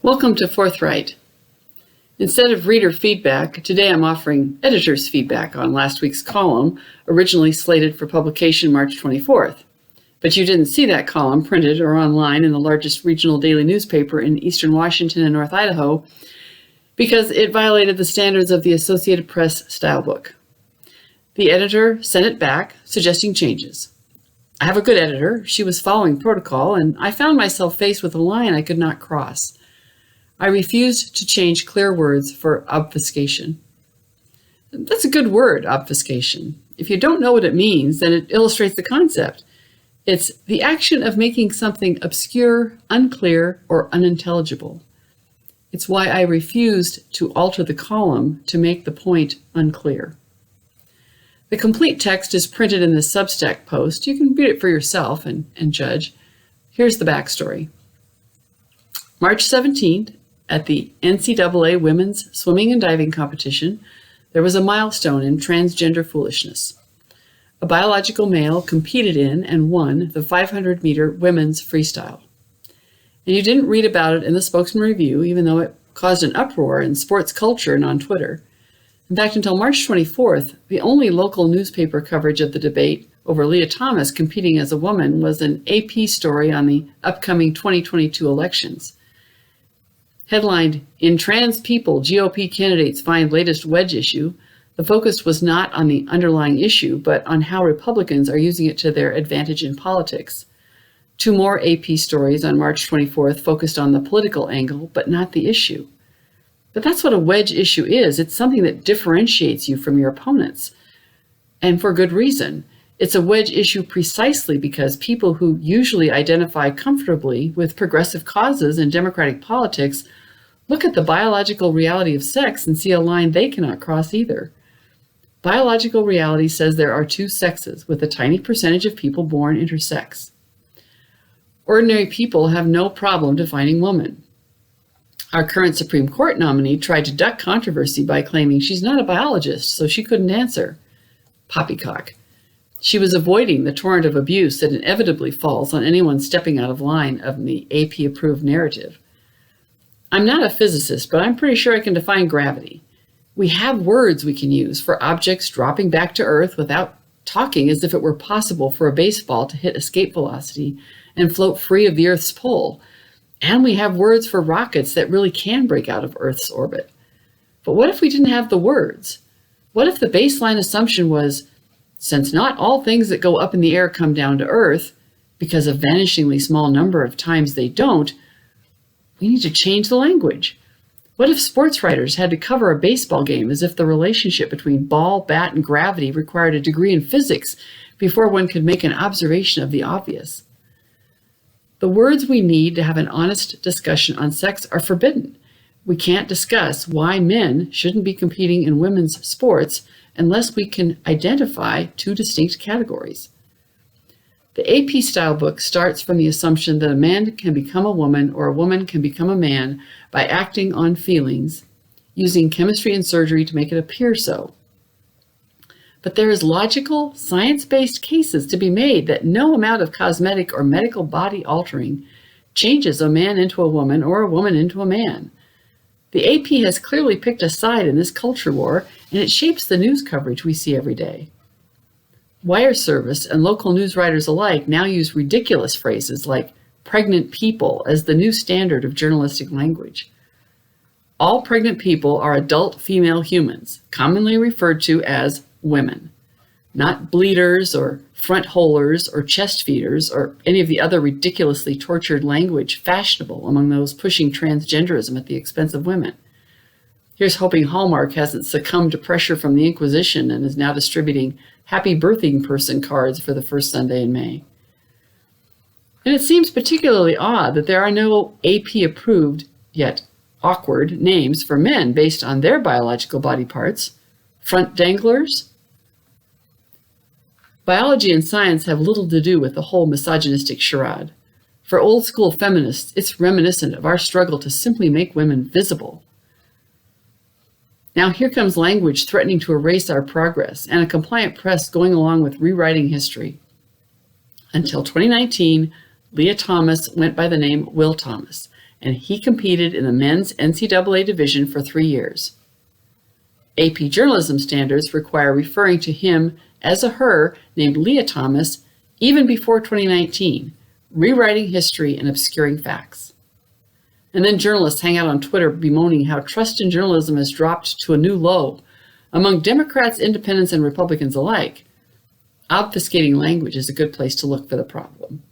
Welcome to Forthright. Instead of reader feedback, today I'm offering editor's feedback on last week's column, originally slated for publication March 24th. But you didn't see that column printed or online in the largest regional daily newspaper in eastern Washington and North Idaho because it violated the standards of the Associated Press stylebook. The editor sent it back, suggesting changes. I have a good editor. She was following protocol, and I found myself faced with a line I could not cross. I refused to change clear words for obfuscation. That's a good word, obfuscation. If you don't know what it means, then it illustrates the concept. It's the action of making something obscure, unclear, or unintelligible. It's why I refused to alter the column to make the point unclear. The complete text is printed in the Substack post. You can read it for yourself and judge. Here's the backstory. March 17th, at the NCAA Women's Swimming and Diving Competition, there was a milestone in transgender foolishness. A biological male competed in and won the 500-meter women's freestyle. And you didn't read about it in the Spokane Review, even though it caused an uproar in sports culture and on Twitter. In fact, until March 24th, the only local newspaper coverage of the debate over Lia Thomas competing as a woman was an AP story on the upcoming 2022 elections. Headlined, "In Trans People, GOP Candidates Find Latest Wedge Issue," the focus was not on the underlying issue, but on how Republicans are using it to their advantage in politics. Two more AP stories on March 24th focused on the political angle, but not the issue. But that's what a wedge issue is. It's something that differentiates you from your opponents. And for good reason. It's a wedge issue precisely because people who usually identify comfortably with progressive causes and democratic politics look at the biological reality of sex and see a line they cannot cross either. Biological reality says there are two sexes, with a tiny percentage of people born intersex. Ordinary people have no problem defining woman. Our current Supreme Court nominee tried to duck controversy by claiming she's not a biologist, so she couldn't answer. Poppycock. She was avoiding the torrent of abuse that inevitably falls on anyone stepping out of line of the AP-approved narrative. I'm not a physicist, but I'm pretty sure I can define gravity. We have words we can use for objects dropping back to Earth without talking as if it were possible for a baseball to hit escape velocity and float free of the Earth's pole. And we have words for rockets that really can break out of Earth's orbit. But what if we didn't have the words? What if the baseline assumption was, since not all things that go up in the air come down to Earth, because a vanishingly small number of times they don't, we need to change the language. What if sports writers had to cover a baseball game as if the relationship between ball, bat, and gravity required a degree in physics before one could make an observation of the obvious? The words we need to have an honest discussion on sex are forbidden. We can't discuss why men shouldn't be competing in women's sports unless we can identify two distinct categories. The AP style book starts from the assumption that a man can become a woman or a woman can become a man by acting on feelings, using chemistry and surgery to make it appear so. But there is logical, science-based cases to be made that no amount of cosmetic or medical body altering changes a man into a woman or a woman into a man. The AP has clearly picked a side in this culture war, and it shapes the news coverage we see every day. Wire service and local news writers alike now use ridiculous phrases like pregnant people as the new standard of journalistic language. All pregnant people are adult female humans, commonly referred to as women, not bleeders or front holers or chest feeders or any of the other ridiculously tortured language fashionable among those pushing transgenderism at the expense of women. Here's hoping Hallmark hasn't succumbed to pressure from the Inquisition and is now distributing happy birthing person cards for the first Sunday in May. And it seems particularly odd that there are no AP-approved, yet awkward, names for men based on their biological body parts. Front danglers? Biology and science have little to do with the whole misogynistic charade. For old-school feminists, it's reminiscent of our struggle to simply make women visible. Now here comes language threatening to erase our progress and a compliant press going along with rewriting history. Until 2019, Lia Thomas went by the name Will Thomas, and he competed in the men's NCAA division for 3 years. AP journalism standards require referring to him as a her named Lia Thomas even before 2019, rewriting history and obscuring facts. And then journalists hang out on Twitter bemoaning how trust in journalism has dropped to a new low among Democrats, independents, and Republicans alike. Obfuscating language is a good place to look for the problem.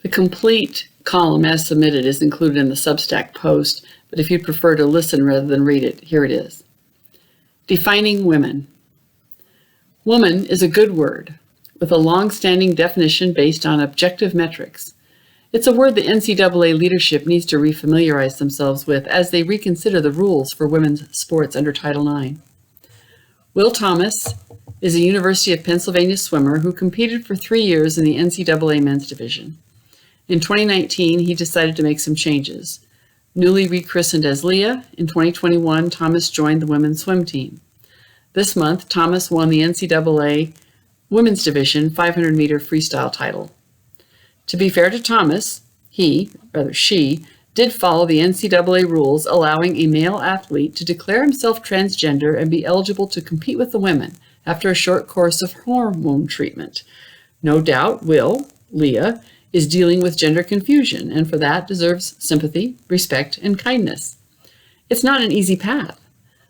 The complete column as submitted is included in the Substack post, but if you'd prefer to listen rather than read it, here it is. Defining women. Woman is a good word with a long-standing definition based on objective metrics. It's a word the NCAA leadership needs to refamiliarize themselves with as they reconsider the rules for women's sports under Title IX. Lia Thomas is a University of Pennsylvania swimmer who competed for 3 years in the NCAA men's division. In 2019, he decided to make some changes. Newly rechristened as Lia, in 2021, Thomas joined the women's swim team. This month, Thomas won the NCAA women's division 500-meter freestyle title. To be fair to Thomas, she, did follow the NCAA rules allowing a male athlete to declare himself transgender and be eligible to compete with the women after a short course of hormone treatment. No doubt Lia, is dealing with gender confusion, and for that deserves sympathy, respect, and kindness. It's not an easy path,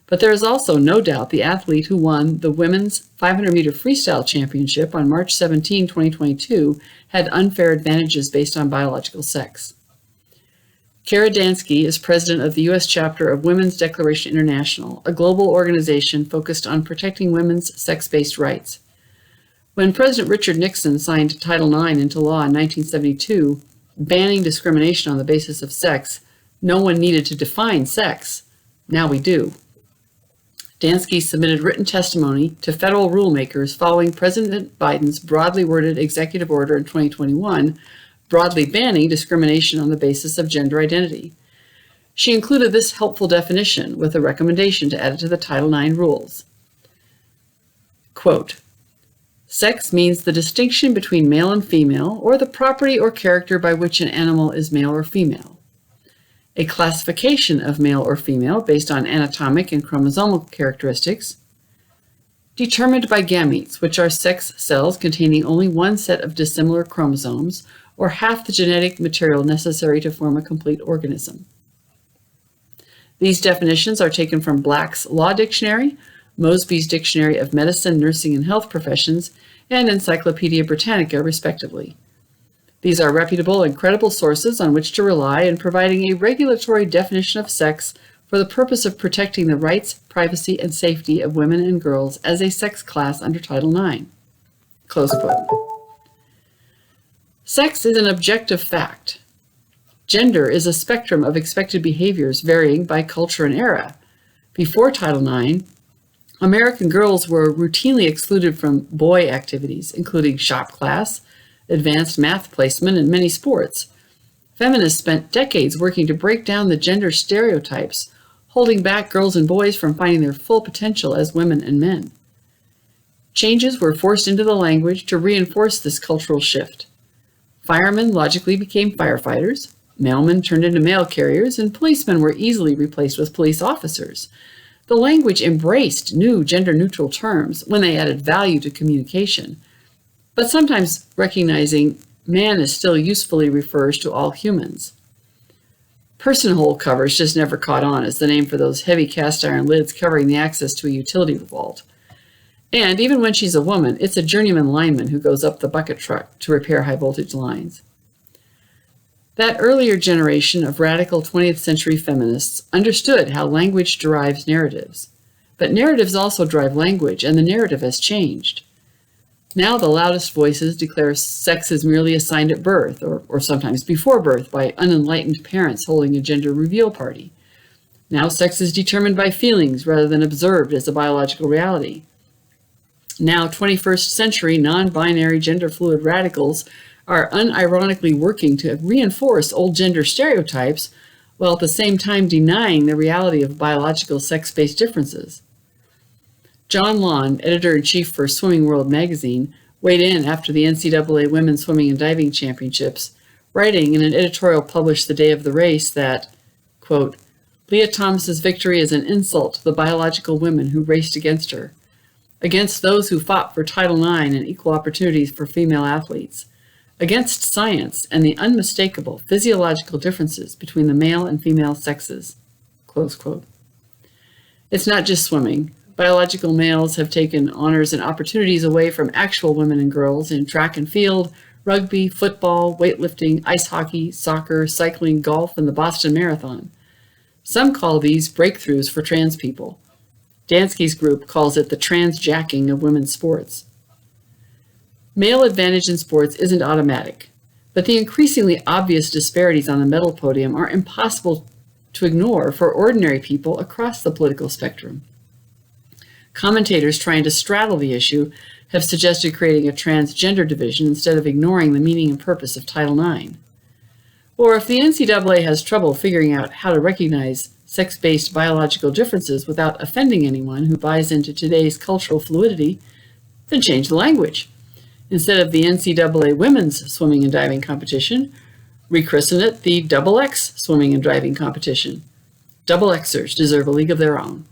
but there is also no doubt the athlete who won the women's 500-meter freestyle championship on March 17, 2022, had unfair advantages based on biological sex. Kara Dansky is president of the U.S. chapter of Women's Declaration International, a global organization focused on protecting women's sex-based rights. When President Richard Nixon signed Title IX into law in 1972, banning discrimination on the basis of sex, no one needed to define sex. Now we do. Dansky submitted written testimony to federal rulemakers following President Biden's broadly worded executive order in 2021, broadly banning discrimination on the basis of gender identity. She included this helpful definition with a recommendation to add it to the Title IX rules. Quote, sex means the distinction between male and female, or the property or character by which an animal is male or female. A classification of male or female based on anatomic and chromosomal characteristics, determined by gametes, which are sex cells containing only one set of dissimilar chromosomes, or half the genetic material necessary to form a complete organism. These definitions are taken from Black's Law Dictionary, Mosby's Dictionary of Medicine, Nursing, and Health Professions, and Encyclopedia Britannica, respectively. These are reputable and credible sources on which to rely in providing a regulatory definition of sex for the purpose of protecting the rights, privacy, and safety of women and girls as a sex class under Title IX. Close quote. Sex is an objective fact. Gender is a spectrum of expected behaviors varying by culture and era. Before Title IX, American girls were routinely excluded from boy activities, including shop class, advanced math placement, and many sports. Feminists spent decades working to break down the gender stereotypes, holding back girls and boys from finding their full potential as women and men. Changes were forced into the language to reinforce this cultural shift. Firemen logically became firefighters, mailmen turned into mail carriers, and policemen were easily replaced with police officers. The language embraced new gender-neutral terms when they added value to communication, but sometimes recognizing man is still usefully refers to all humans. Personhole covers just never caught on as the name for those heavy cast iron lids covering the access to a utility vault. And even when she's a woman, it's a journeyman lineman who goes up the bucket truck to repair high voltage lines. That earlier generation of radical 20th century feminists understood how language derives narratives. But narratives also drive language, and the narrative has changed. Now the loudest voices declare sex is merely assigned at birth, or sometimes before birth, by unenlightened parents holding a gender reveal party. Now sex is determined by feelings rather than observed as a biological reality. Now 21st century non-binary gender fluid radicals are unironically working to reinforce old gender stereotypes while at the same time denying the reality of biological sex-based differences. John Lawn, editor-in-chief for Swimming World magazine, weighed in after the NCAA Women's Swimming and Diving Championships, writing in an editorial published the day of the race that, quote, Lia Thomas's victory is an insult to the biological women who raced against her, against those who fought for Title IX and equal opportunities for female athletes, against science and the unmistakable physiological differences between the male and female sexes, close quote. It's not just swimming. Biological males have taken honors and opportunities away from actual women and girls in track and field, rugby, football, weightlifting, ice hockey, soccer, cycling, golf, and the Boston Marathon. Some call these breakthroughs for trans people. Dansky's group calls it the transjacking of women's sports. Male advantage in sports isn't automatic, but the increasingly obvious disparities on the medal podium are impossible to ignore for ordinary people across the political spectrum. Commentators trying to straddle the issue have suggested creating a transgender division instead of ignoring the meaning and purpose of Title IX. Or if the NCAA has trouble figuring out how to recognize sex-based biological differences without offending anyone who buys into today's cultural fluidity, then change the language. Instead of the NCAA Women's Swimming and Diving Competition, rechristen it the XX Swimming and Diving Competition. Double Xers deserve a league of their own.